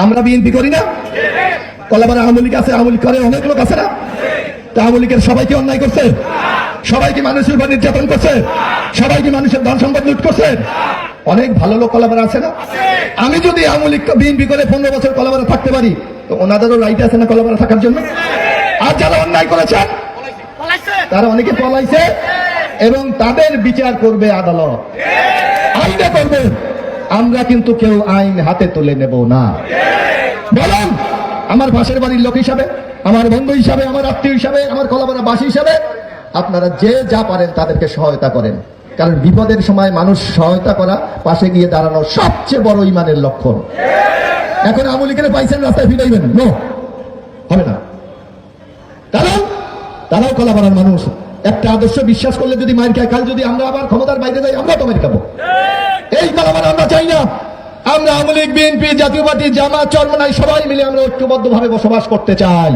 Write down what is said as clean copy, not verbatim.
আমরা বিএনপি করি না, কলাপাড়া আওয়ামী লীগ আছে, আওয়ামী লীগ করে অনেক লোক আছে না? তা আওয়ামী লীগের সবাইকে অন্যায় করছে, সবাইকে মানুষের উপর নির্যাতন করছে, সবাইকে মানুষের ধন সম্পদ লুট করছে। অনেক ভালো লোক কলাপাড়া আছে না? আমি যদি আওয়ামী লীগ বিএনপি করে 15 বছর কলাপাড়া থাকতে পারি, তো ওনাদেরও রাইট আছে না কলাপাড়া থাকার জন্য? আর যারা অন্যায় করেছেন তারা অনেকে পলাইছে এবং তাদের বিচার করবে আদালত, আইনে করবে। আমরা কিন্তু কেউ আইন হাতে তুলে নেব না। বলুন, আমার পাশের বাড়ির লোক হিসাবে, আমার বন্ধু হিসাবে, আমার আত্মীয় হিসাবে, আমার কলাপাড়া বাসী হিসাবে আপনারা যে যা পারেন তাদেরকে সহায়তা করেন, কারণ বিপদের সময় মানুষ সহায়তা করা, পাশে গিয়ে দাঁড়ানো সবচেয়ে বড় ইমানের লক্ষণ। এখন আওয়ামী লীগের পাইছেন রাস্তায় ফিরাইবেন? নো, হবে না। কারণ তারাও কলাপাড়ার মানুষ। একটা আদর্শ বিশ্বাস করলে যদি মার খায়, কাল যদি আমরা আবার ক্ষমতার বাইরে যাই, আমরা তো মার খাবো। এই কলাপাড়া আমরা চাই না। আমরা আওয়ামী লীগ, বিএনপি, জাতীয় পার্টি, জামাত, চরমনাই সবাই মিলে আমরা ঐক্যবদ্ধ ভাবে বসবাস করতে চাই।